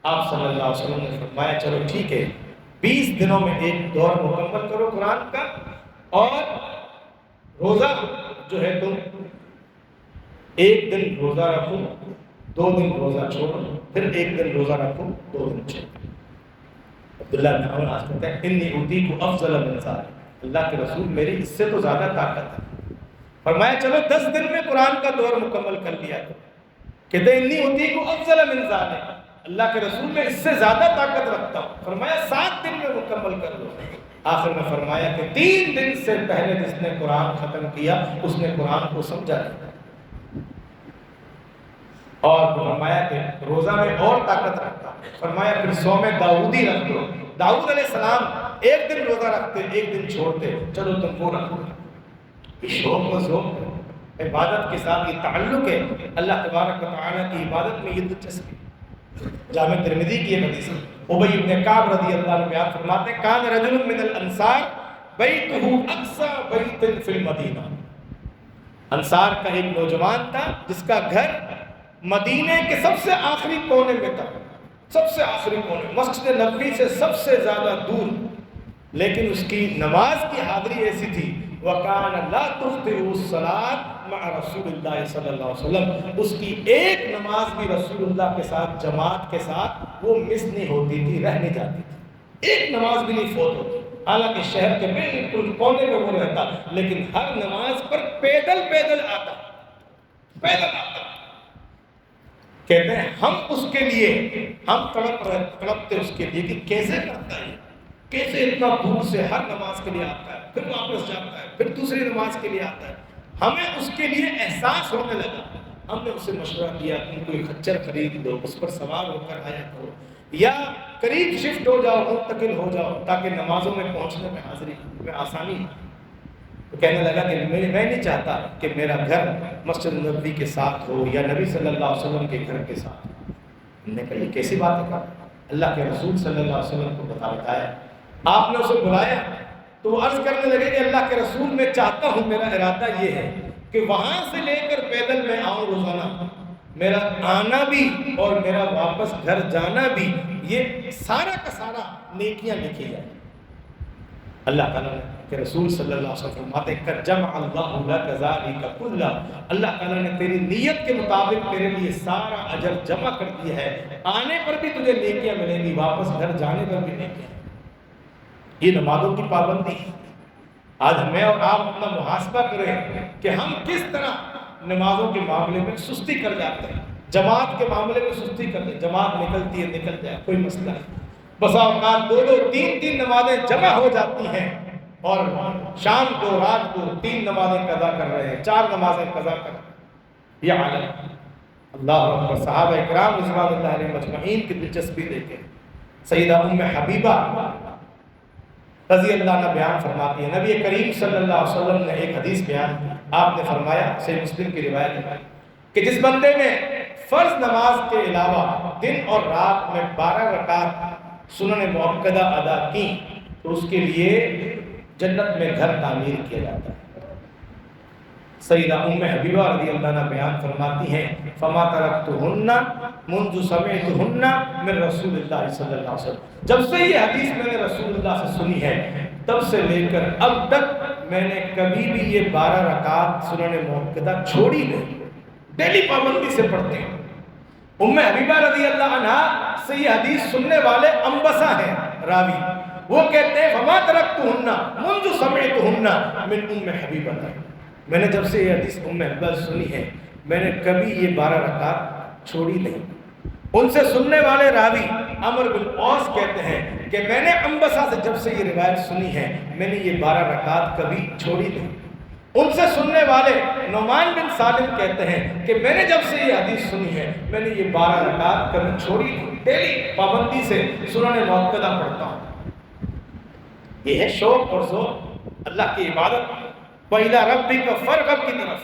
آپ صلی اللہ علیہ وسلم نے فرمایا چلو ٹھیک ہے، 20 دنوں میں 1 دور مکمل کرو قرآن کا، اور روزہ جو ہے تم 1 دن روزہ رکھو، 2 دن روزہ چھوڑو، پھر 1 دن روزہ رکھو، 2 دن چھوڑو۔ عبداللہ بن عمرو عاص کہتے ہیں انی اطیق افضل من ذلک، اللہ کے رسول میری اس سے تو زیادہ طاقت ہے۔ فرمایا چلو 10 دن میں قرآن کا دور مکمل کر لیا کرو، کہتے ہیں انی اطیق افضل من ذلک، اللہ کے رسول میں اس سے زیادہ طاقت رکھتا ہوں۔ فرمایا 7 دن میں مکمل کر لو۔ آخر میں فرمایا کہ 3 دن سے پہلے جس نے قرآن ختم کیا اس نے قرآن کو سمجھا نہیں، اور فرمایا کہ روزہ میں اور طاقت رکھتا ہوں۔ فرمایا پھر صوم داؤدی رکھ دو، داؤد علیہ السلام 1 دن روزہ رکھتے، 1 دن چھوڑتے، چلو تم وہ رکھو۔ شوق و ذوق عبادت کے ساتھ یہ تعلق ہے، اللہ تبارک و تعالیٰ کی عبادت میں یہ دلچسپی۔ جامع ترمذی کی ایک حدیث ابی بن کعب رضی اللہ عنہ بیان فرماتے ہیں کان رجل من الانصار بیتہ اقصی بیت فی المدینہ، انصار کا ایک نوجوان تھا جس کا گھر مدینے کے سب سے آخری کونے میں تھا، سب سے آخری کونے، مسجد نبوی سے سب سے زیادہ دور، لیکن اس کی نماز کی حاضری ایسی تھی وَكَانَ لَا تُخْطِئُ الصَّلَاةَ مَعَ رَسُولِ اللَّهِ صلی اللہ علیہ وسلم، اس کی ایک نماز بھی رسول اللہ کے ساتھ، جماعت کے ساتھ وہ مس نہیں ہوتی تھی، رہ نہیں جاتی تھی، ایک نماز بھی نہیں فوت ہوتی، حالانکہ شہر کے بالکل کونے میں وہ رہتا، لیکن ہر نماز پر پیدل آتا، پیدل آتا۔ کہتے ہیں ہم اس کے لیے، ہم تڑپتے اس کے لیے کہ کیسے کرتا ہے، کیسے اتنا دور سے ہر نماز کے لیے آتا ہے، پھر واپس جاتا ہے، پھر دوسری نماز کے لیے آتا ہے۔ ہمیں اس کے لیے احساس ہونے لگا، ہم نے اسے مشورہ دیا تم کوئی خچر خرید لو، اس پر سوار ہو کر آیا کرو، یا قریب شفٹ ہو جاؤ، منتقل ہو جاؤ، تاکہ نمازوں میں پہنچنے میں حاضری میں آسانی ہو۔ تو کہنے لگا کہ میں نہیں چاہتا کہ میرا گھر مسجد نبوی کے ساتھ ہو یا نبی صلی اللہ علیہ وسلم کے گھر کے ساتھ ہو۔ ہم نے کہا یہ کیسی بات ہے، اللہ کے رسول صلی اللہ علیہ وسلم کو بتایا، آپ نے اسے بلایا تو وہ عرض کرنے لگے کہ اللہ کے رسول میں چاہتا ہوں، میرا ارادہ یہ ہے کہ وہاں سے لے کر پیدل میں آؤں روزانہ، میرا آنا بھی اور میرا واپس گھر جانا بھی، یہ سارا کا سارا نیکیاں لکھی جائیں۔ اللہ تعالیٰ نے کہ رسول صلی اللہ علیہ وسلم فرماتے ہیں کہ جمع اللہ لک ذالک کلہ، اللہ تعالیٰ نے تیری نیت کے مطابق تیرے لیے سارا اجر جمع کر دیا ہے، آنے پر بھی تجھے نیکیاں ملیں گی، واپس گھر جانے پر بھی نیکیاں۔ یہ نمازوں کی پابندی۔ آج میں اور آپ اپنا محاسبہ کریں کہ ہم کس طرح نمازوں کے معاملے میں سستی کر جاتے ہیں، جماعت کے معاملے میں سستی کرتے ہیں۔ جماعت نکلتی ہے نکل جائے کوئی مسئلہ نہیں، بسا اوقات 2 3 نمازیں جمع ہو جاتی ہیں اور شام کو رات کو 3 نمازیں قضا کر رہے ہیں، 4 نمازیں قضا کر رہے ہیں۔ یہ حالت اللہ اکبر۔ صحابہ اکرام رضوان اللہ علیہم مجمعین کی دلچسپی دیکھیں۔ سیدہ ام حبیبہ رضی اللہ عنہ بیان فرماتی ہے، نبی کریم صلی اللہ علیہ وسلم نے ایک حدیث بیان کی، آپ نے فرمایا، صحیح مسلم کی روایت ہے، کہ جس بندے نے فرض نماز کے علاوہ دن اور رات میں 12 رکعت سنن مؤکدہ ادا کی تو اس کے لیے جنت میں گھر تعمیر کیا جاتا ہے۔ سیدہ ام حبیبہ رضی اللہ عنہ بیان فرماتی ہیں، فما ترکتہن منذ سمعتہن من رسول اللہ صلی اللہ علیہ وسلم، جب سے یہ حدیث میں نے رسول اللہ سے سنی ہے تب سے لے کر اب تک میں نے کبھی بھی یہ 12 رکعت سنن مؤکدہ چھوڑی نہیں، ڈیلی پابندی سے پڑھتے ہیں۔ ام حبیبہ رضی اللہ عنہ سے یہ حدیث سننے والے انبسا ہیں راوی، وہ کہتے ہیں فما ترکتہن منذ سمعتہن من ام حبیبہ، میں نے جب سے یہ حدیث ام حبیبہ سنی ہے میں نے کبھی یہ 12 رکعت چھوڑی نہیں۔ ان سے سننے والے راوی عمر بن اوس کہتے ہیں کہ میں نے انبسا سے جب سے یہ روایت سنی ہے میں نے یہ 12 رکعت کبھی چھوڑی نہیں۔ ان سے سننے والے نعمان بن سالم کہتے ہیں کہ میں نے جب سے یہ حدیث سنی ہے میں نے یہ 12 رکعت کبھی چھوڑی نہیں، ڈیلی پابندی سے سنن مؤکدہ پڑھتا ہوں۔ یہ ہے شوق اور ذوق اللہ کی عبادت۔ وَإِلَىٰ رَبِّكَ فَارْغَب کی طرف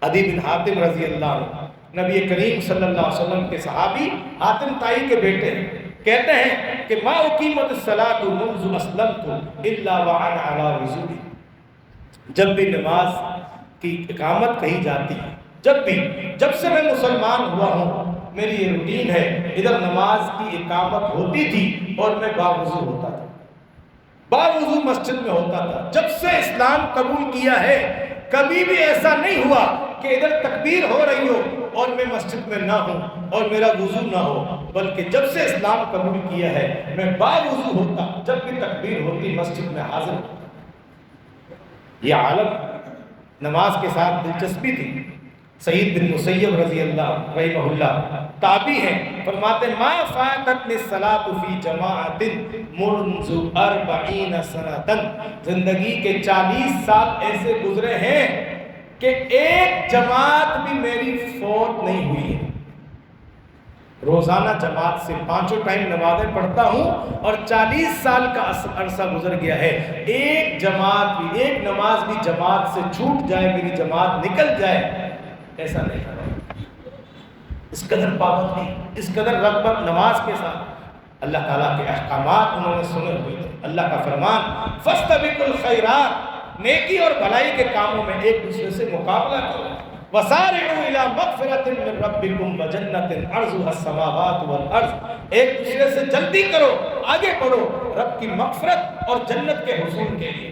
عدی بن حاتم رضی اللہ عنہ نبی کریم صلی اللہ علیہ وسلم کے صحابی حاتم طائی کے بیٹے کہتے ہیں کہ مَا أُقِیمَتِ الصَّلَاةُ مُنْذُ أَسْلَمْتُ إِلَّا وَأَنَا عَلَىٰ وُضُوءٍ، جب بھی نماز کی اقامت کہی جاتی ہے، جب سے میں مسلمان ہوا ہوں میری یہ روٹین ہے، ادھر نماز کی اقامت ہوتی تھی اور میں باوضو ہوتا تھا، باوضو مسجد میں ہوتا تھا۔ جب سے اسلام قبول کیا ہے کبھی بھی ایسا نہیں ہوا کہ ادھر تکبیر ہو رہی ہو اور میں مسجد میں نہ ہوں اور میرا وضو نہ ہو، بلکہ جب سے اسلام قبول کیا ہے میں باوضو ہوتا، جب بھی تکبیر ہوتی مسجد میں حاضر ہوتا۔ یہ عالم نماز کے ساتھ دلچسپی تھی۔ سعید بن مسیب رضی اللہ رحمہ اللہ تابعی ہیں، فرماتے ما فاتتنی الصلاۃ فی جماعت منذ 40 سنۃ، زندگی کے 40 سال ایسے گزرے ہیں کہ ایک جماعت بھی میری فوت نہیں ہوئی ہے۔ روزانہ جماعت سے 5 ٹائم نمازیں پڑھتا ہوں اور 40 سال کا عرصہ گزر گیا ہے، ایک جماعت بھی، ایک نماز بھی جماعت سے چھوٹ جائے، میری جماعت نکل جائے، ایسا نہیں کرا۔ اس قدر پابندی، اس قدر رغبت نماز کے ساتھ اللہ تعالیٰ کے احکامات انہوں نے سنے ہوئے تھے۔ اللہ کا فرمان فاستبقوا الخیرات، نیکی اور بھلائی کے کاموں میں ایک دوسرے سے مقابلہ کرو، وسارعوا الی مغفرۃ من ربکم وجنۃ عرضها السماوات والارض، ایک دوسرے سے جلدی کرو، آگے بڑھو رب کی مغفرت اور جنت کے حصول کے لیے۔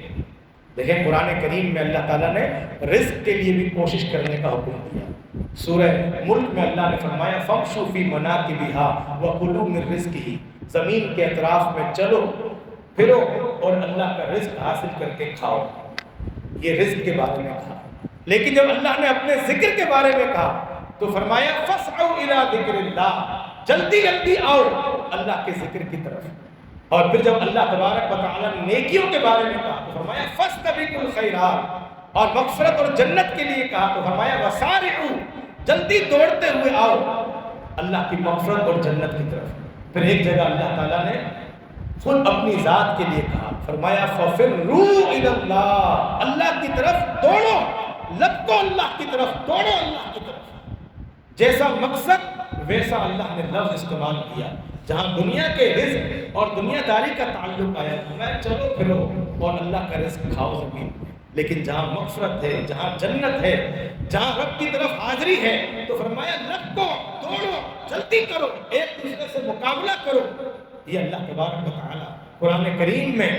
دیکھیں قرآن کریم میں اللہ تعالیٰ نے رزق کے لیے بھی کوشش کرنے کا حکم دیا۔ سورہ ملک میں اللہ نے فرمایا فَامْشُوا فِي مَنَاكِبِهَا وَكُلُوا مِن رِزْقِهِ، زمین کے اطراف میں چلو پھرو اور اللہ کا رزق حاصل کر کے کھاؤ۔ یہ رزق کے بارے میں کہا، لیکن جب اللہ نے اپنے ذکر کے بارے میں کہا تو فرمایا فَاسْعَوْا إِلَىٰ ذِكْرِ اللَّهِ، جلدی جلدی آؤ اللہ کے ذکر کی طرف۔ اور پھر جب اللہ تبارک و تعالیٰ نے نیکیوں کے بارے میں کہا تو فرمایا فاستبقوا الخیرات، اور مغفرت اور جنت کے لیے کہا تو فرمایا وسارعوا، جلدی دوڑتے ہوئے آؤ اللہ کی مغفرت اور جنت کی طرف۔ پھر ایک جگہ اللہ تعالیٰ نے خود اپنی ذات کے لیے کہا، فرمایا فَفِرُّوا إِلَى اللَّهِ، اللہ کی طرف دوڑو، لپکو اللہ کی طرف، دوڑو اللہ کی طرف۔ جیسا مقصد ویسا اللہ نے لفظ استعمال کیا۔ جہاں دنیا کے رزق اور دنیا داری کا تعلق آیا، میں چلو پھرو اور اللہ کا رزق کھاؤ زمین میں۔ لیکن جہاں مغفرت ہے، جہاں جنت ہے، جہاں رب کی طرف حاضری ہے، تو فرمایا لپکو، دوڑو، جلدی کرو، ایک دوسرے سے مقابلہ کرو۔ یہ اللہ تبارک و تعالی قرآن کریم میں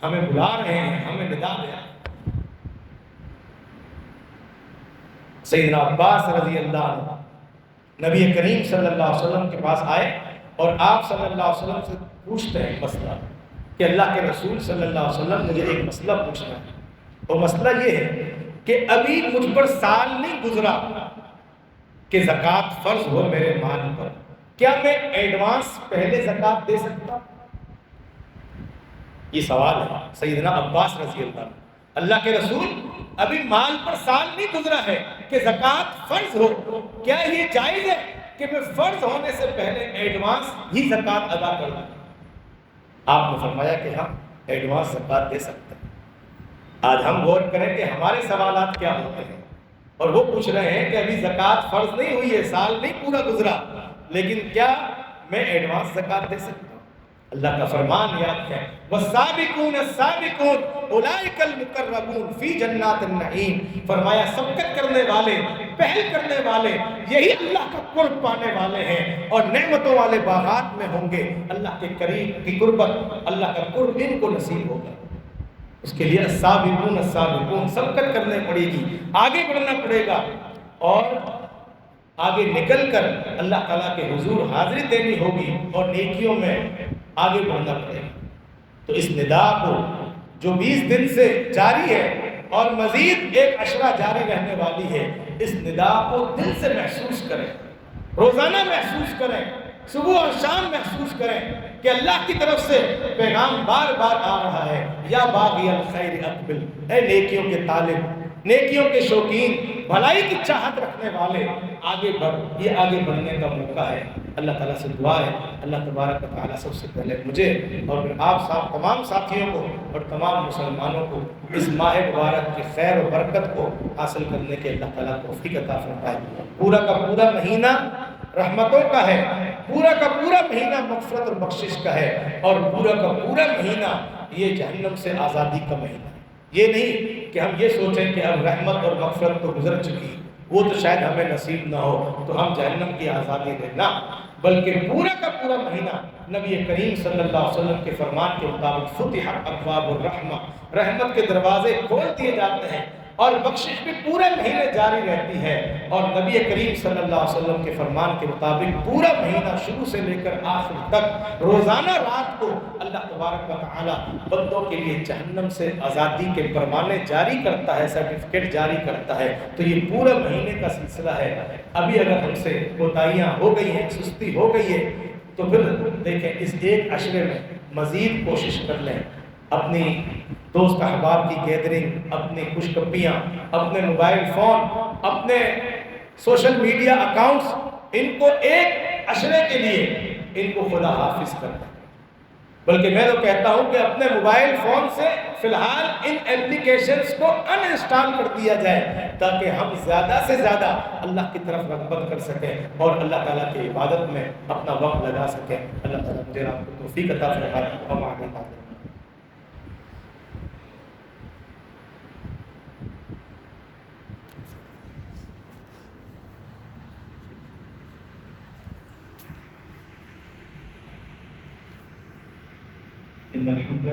ہمیں بلا رہے ہیں، ہمیں ندا دے رہے ہیں۔ سیدنا عباس رضی اللہ عنہ نبی کریم صلی اللہ علیہ وسلم کے پاس آئے اور آپ صلی اللہ علیہ وسلم سے پوچھتے ہیں مسئلہ کہ اللہ کے رسول صلی اللہ علیہ وسلم مجھے ایک مسئلہ پوچھنا ہے، اور مسئلہ یہ ہے کہ ابھی مجھ پر سال نہیں گزرا کہ زکوٰۃ فرض ہو میرے مال پر، کیا میں ایڈوانس پہلے زکوٰۃ دے سکتا؟ یہ سوال ہے سیدنا عباس رضی اللہ عنہ۔ اللہ کے رسول ابھی مال پر سال نہیں گزرا ہے کہ زکوٰۃ فرض ہو، کیا یہ جائز ہے کہ میں فرض ہونے سے پہلے ایڈوانس ہی زکوٰۃ ادا کر دوں؟ آپ نے فرمایا کہ ہم ایڈوانس زکوٰۃ دے سکتے ہیں۔ آج ہم غور کریں کہ ہمارے سوالات کیا ہوتے ہیں، اور وہ پوچھ رہے ہیں کہ ابھی زکوٰۃ فرض نہیں ہوئی ہے، سال نہیں پورا گزرا، لیکن کیا میں ایڈوانس زکوٰۃ دے سکتا ہوں؟ اللہ کا فرمان یاد ہے، والسابقون السابقون اولئک المقربون فی جنات النعیم۔ فرمایا سبقت کرنے والے، پہل کرنے والے، یہی اللہ کا قرب پانے والے ہیں اور نعمتوں والے باغات میں ہوں گے۔ اللہ کے قریب کی قربت، اللہ کا قرب ان کو نصیب ہوگا۔ اس کے لیے السابقون السابقون سبقت کرنے پڑے گی، آگے بڑھنا پڑے گا، اور آگے نکل کر اللہ تعالیٰ کے حضور حاضری دینی ہوگی اور نیکیوں میں آگے بڑھنا پڑے گا۔ تو اس ندا کو جو 20 دن سے جاری ہے اور مزید ایک عشرہ جاری رہنے والی ہے، اس ندا کو دل سے محسوس کریں، روزانہ محسوس کریں، صبح اور شام محسوس کریں کہ اللہ کی طرف سے پیغام بار بار آ رہا ہے، یا باغی الخیر اقبل، اے نیکیوں کے طالب، نیکیوں کے شوقین، بھلائی کی چاہت رکھنے والے، آگے بڑھ۔ یہ آگے بڑھنے کا موقع ہے۔ اللہ تعالیٰ سے دعا ہے اللہ تبارک و تعالیٰ سب سے پہلے مجھے اور پھر آپ تمام ساتھیوں کو اور تمام مسلمانوں کو اس ماہ مبارک کی خیر و برکت کو حاصل کرنے کے اللہ تعالیٰ توفیق عطا فرمائے۔ پورا کا پورا مہینہ رحمتوں کا ہے، پورا کا پورا مہینہ مغفرت اور بخشش کا ہے، اور پورا کا پورا مہینہ یہ جہنم سے آزادی کا مہینہ ہے۔ یہ نہیں کہ ہم یہ سوچیں کہ اب رحمت اور مغفرت تو گزر چکی، وہ تو شاید ہمیں نصیب نہ ہو تو ہم جہنم کی آزادی دینا، بلکہ پورا کا پورا مہینہ نبی کریم صلی اللہ علیہ وسلم کے فرمان کے مطابق فتحت ابواب الرحمہ، رحمت کے دروازے کھول دیے جاتے ہیں، اور بخشش بھی پورے مہینے جاری رہتی ہے، اور نبی کریم صلی اللہ علیہ وسلم کے فرمان کے مطابق پورا مہینہ شروع سے لے کر آخر تک روزانہ رات کو اللہ تبارک و تعالی بندوں کے لیے جہنم سے آزادی کے پروانے جاری کرتا ہے، سرٹیفکیٹ جاری کرتا ہے۔ تو یہ پورا مہینے کا سلسلہ ہے۔ ابھی اگر ہم سے کوتاہیاں ہو گئی ہیں، سستی ہو گئی ہے، تو پھر دیکھیں اس ایک عشرے میں مزید کوشش کر لیں، اپنی دوست احباب کی گیدرنگ، اپنی خوشکپیاں، اپنے موبائل فون، اپنے سوشل میڈیا اکاؤنٹس، ان کو ایک عشرے کے لیے ان کو خدا حافظ کرتا ہے۔ بلکہ میں تو کہتا ہوں کہ اپنے موبائل فون سے فی الحال ان اپلیکیشنز کو ان انسٹال کر دیا جائے، تاکہ ہم زیادہ سے زیادہ اللہ کی طرف رغبت کر سکیں اور اللہ تعالیٰ کی عبادت میں اپنا وقت لگا سکیں۔ اللہ تعالیٰ مجھے آپ کو توفیق عطا فرمائے۔